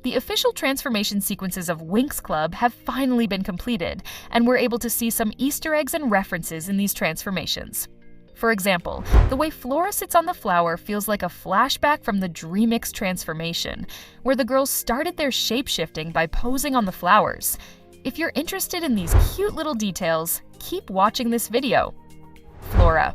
The official transformation sequences of Winx Club have finally been completed, and we're able to see some Easter eggs and references in these transformations. For example, the way Flora sits on the flower feels like a flashback from the Dreamix transformation, where the girls started their shape-shifting by posing on the flowers. If you're interested in these cute little details, keep watching this video. Flora.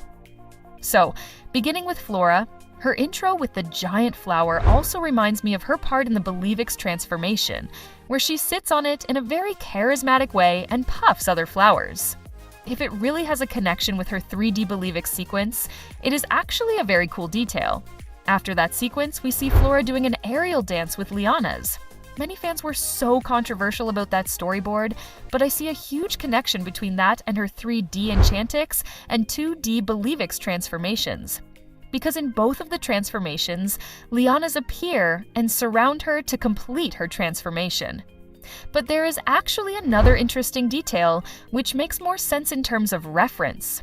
So, beginning with Flora, her intro with the giant flower also reminds me of her part in the Bluey's transformation, where she sits on it in a very charismatic way and puffs other flowers. If it really has a connection with her 3D Bluey's sequence, it is actually a very cool detail. After that sequence, we see Flora doing an aerial dance with lianas. Many fans were so controversial about that storyboard, but I see a huge connection between that and her 3D Enchantix and 2D Bluey's transformations. Because in both of the transformations, lianas appear and surround her to complete her transformation. But there is actually another interesting detail, which makes more sense in terms of reference.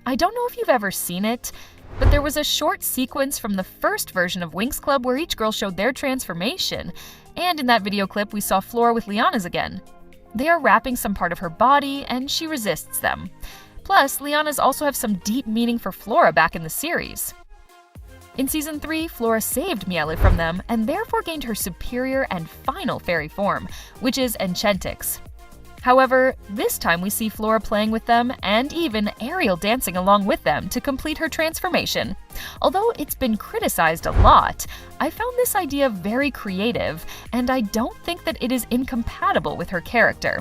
I don't know if you've ever seen it, but there was a short sequence from the first version of Winx Club where each girl showed their transformation, and in that video clip we saw Flora with lianas again. They are wrapping some part of her body, and she resists them. Plus, lianas also have some deep meaning for Flora back in the series. In Season 3, Flora saved Miele from them and therefore gained her superior and final fairy form, which is Enchantix. However, this time we see Flora playing with them and even aerial dancing along with them to complete her transformation. Although it's been criticized a lot, I found this idea very creative, and I don't think that it is incompatible with her character.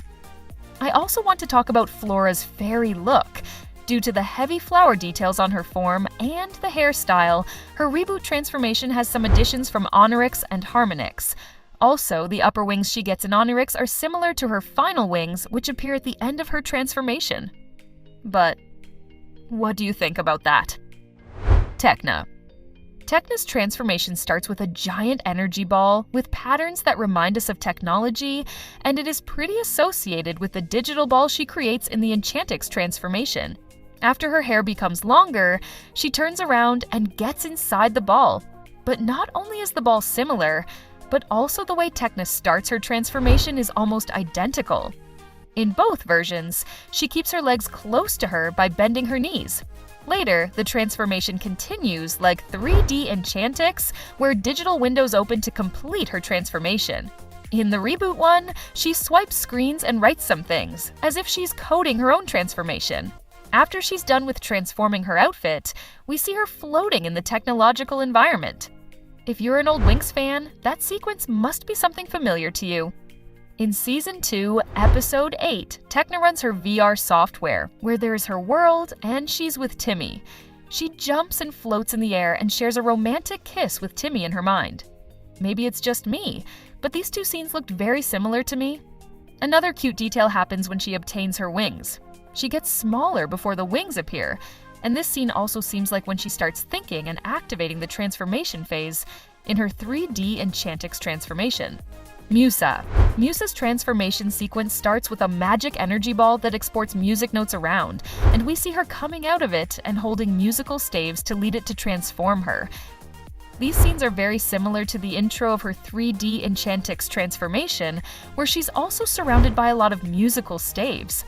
I also want to talk about Flora's fairy look. Due to the heavy flower details on her form and the hairstyle, her Reboot transformation has some additions from Onyx and Harmonix. Also, the upper wings she gets in Onyx are similar to her final wings, which appear at the end of her transformation. But what do you think about that? Techna. Techna's transformation starts with a giant energy ball with patterns that remind us of technology, and it is pretty associated with the digital ball she creates in the Enchantix transformation. After her hair becomes longer, she turns around and gets inside the ball. But not only is the ball similar, but also the way Techna starts her transformation is almost identical. In both versions, she keeps her legs close to her by bending her knees. Later, the transformation continues like 3D Enchantix, where digital windows open to complete her transformation. In the Reboot one, she swipes screens and writes some things, as if she's coding her own transformation. After she's done with transforming her outfit, we see her floating in the technological environment. If you're an old Winx fan, that sequence must be something familiar to you. In Season 2, Episode 8, Techna runs her VR software, where there's her world and she's with Timmy. She jumps and floats in the air and shares a romantic kiss with Timmy in her mind. Maybe it's just me, but these two scenes looked very similar to me. Another cute detail happens when she obtains her wings. She gets smaller before the wings appear, and this scene also seems like when she starts thinking and activating the transformation phase in her 3D Enchantix transformation. Musa. Musa's transformation sequence starts with a magic energy ball that exports music notes around, and we see her coming out of it and holding musical staves to lead it to transform her. These scenes are very similar to the intro of her 3D Enchantix transformation, where she's also surrounded by a lot of musical staves.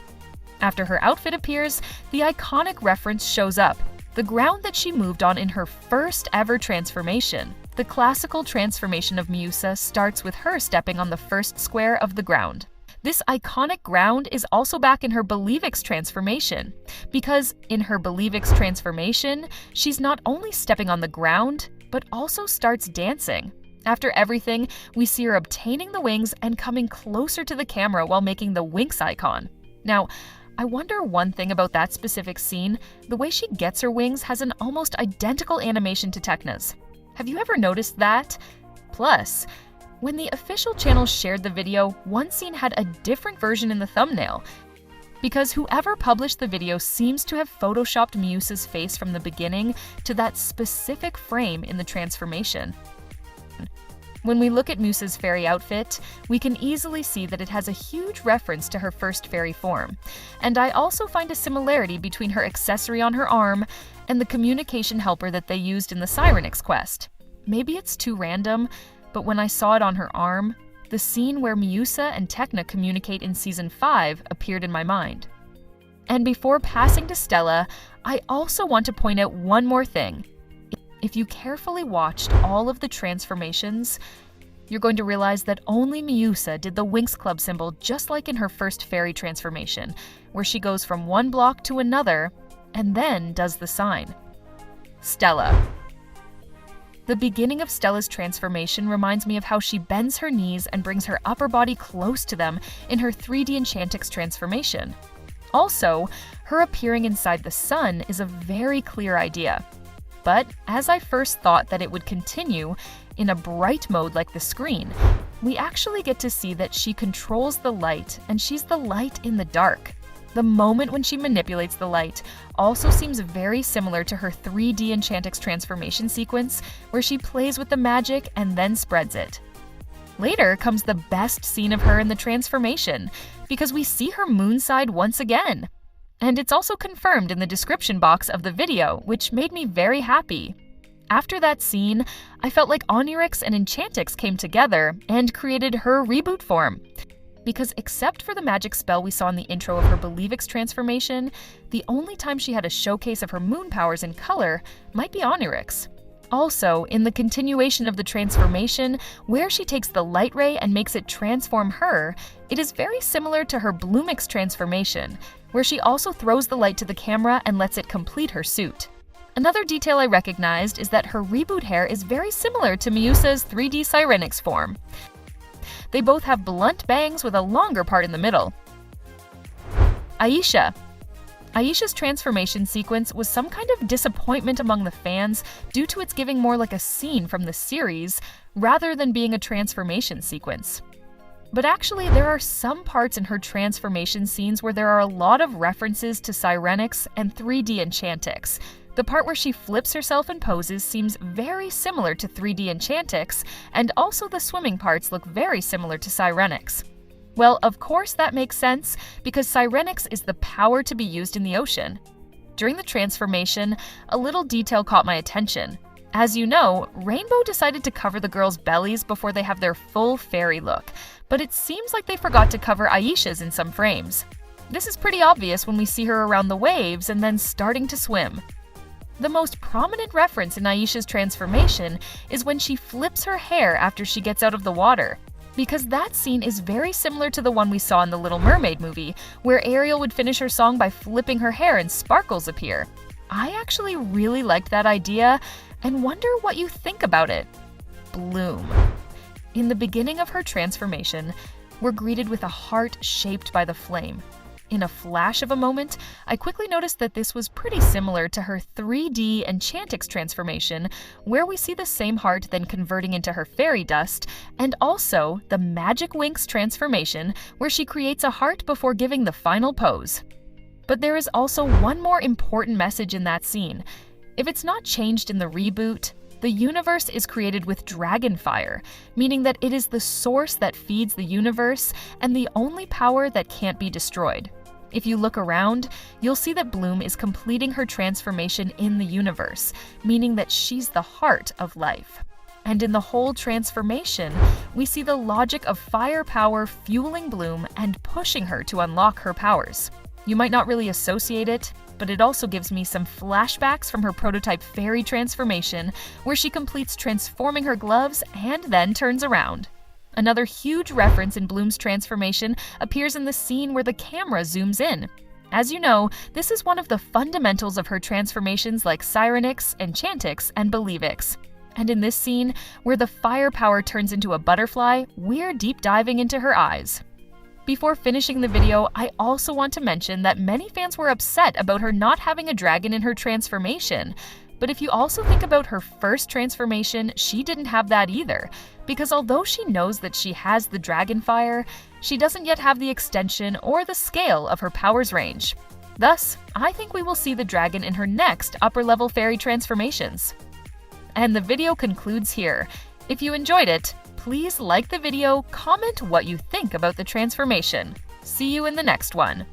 After her outfit appears, the iconic reference shows up, the ground that she moved on in her first ever transformation. The classical transformation of Musa starts with her stepping on the first square of the ground. This iconic ground is also back in her Bluey's transformation, because in her Bluey's transformation, she's not only stepping on the ground, but also starts dancing. After everything, we see her obtaining the wings and coming closer to the camera while making the Winx icon. Now, I wonder one thing about that specific scene. The way she gets her wings has an almost identical animation to Techna's. Have you ever noticed that? Plus, when the official channel shared the video, one scene had a different version in the thumbnail, because whoever published the video seems to have photoshopped Musa's face from the beginning to that specific frame in the transformation. When we look at Musa's fairy outfit, we can easily see that it has a huge reference to her first fairy form, and I also find a similarity between her accessory on her arm and the communication helper that they used in the Sirenix quest. Maybe it's too random, but when I saw it on her arm, the scene where Miusa and Techna communicate in Season 5 appeared in my mind. And before passing to Stella, I also want to point out one more thing. If you carefully watched all of the transformations, you're going to realize that only Miusa did the Winx Club symbol just like in her first fairy transformation, where she goes from one block to another and then does the sign. Stella. The beginning of Stella's transformation reminds me of how she bends her knees and brings her upper body close to them in her 3D Enchantix transformation. Also, her appearing inside the sun is a very clear idea. But as I first thought that it would continue in a bright mode like the screen, we actually get to see that she controls the light and she's the light in the dark. The moment when she manipulates the light also seems very similar to her 3D Enchantix transformation sequence, where she plays with the magic and then spreads it. Later comes the best scene of her in the transformation, because we see her moon side once again. And it's also confirmed in the description box of the video, which made me very happy. After that scene, I felt like Onirix and Enchantix came together and created her reboot form. Because except for the magic spell we saw in the intro of her Believix transformation, the only time she had a showcase of her moon powers in color might be Onirix. Also, in the continuation of the transformation, where she takes the light ray and makes it transform her, it is very similar to her Bluemix transformation, where she also throws the light to the camera and lets it complete her suit. Another detail I recognized is that her reboot hair is very similar to Miusa's 3D Sirenix form. They both have blunt bangs with a longer part in the middle. Aisha. Aisha's transformation sequence was some kind of disappointment among the fans due to its giving more like a scene from the series rather than being a transformation sequence. But actually, there are some parts in her transformation scenes where there are a lot of references to Sirenix and 3D Enchantix. The part where she flips herself and poses seems very similar to 3D Enchantix, and also the swimming parts look very similar to Sirenix. Well, of course that makes sense, because Sirenix is the power to be used in the ocean. During the transformation, a little detail caught my attention. As you know, Rainbow decided to cover the girls' bellies before they have their full fairy look, but it seems like they forgot to cover Aisha's in some frames. This is pretty obvious when we see her around the waves and then starting to swim. The most prominent reference in Aisha's transformation is when she flips her hair after she gets out of the water, because that scene is very similar to the one we saw in the Little Mermaid movie, where Ariel would finish her song by flipping her hair and sparkles appear. I actually really liked that idea and wonder what you think about it. Bloom. In the beginning of her transformation, we're greeted with a heart shaped by the flame. In a flash of a moment, I quickly noticed that this was pretty similar to her 3D Enchantix transformation, where we see the same heart then converting into her fairy dust, and also the Magic Winx transformation, where she creates a heart before giving the final pose. But there is also one more important message in that scene. If it's not changed in the reboot, the universe is created with dragon fire, meaning that it is the source that feeds the universe and the only power that can't be destroyed. If you look around, you'll see that Bloom is completing her transformation in the universe, meaning that she's the heart of life. And in the whole transformation, we see the logic of fire power fueling Bloom and pushing her to unlock her powers. You might not really associate it, but it also gives me some flashbacks from her prototype fairy transformation, where she completes transforming her gloves and then turns around. Another huge reference in Bloom's transformation appears in the scene where the camera zooms in. As you know, this is one of the fundamentals of her transformations like Sirenix, Enchantix, and Believix. And in this scene, where the fire power turns into a butterfly, we're deep diving into her eyes. Before finishing the video, I also want to mention that many fans were upset about her not having a dragon in her transformation. But if you also think about her first transformation, she didn't have that either, because although she knows that she has the dragon fire, she doesn't yet have the extension or the scale of her powers range. Thus, I think we will see the dragon in her next upper-level fairy transformations. And the video concludes here. If you enjoyed it, please like the video, comment what you think about the transformation. See you in the next one.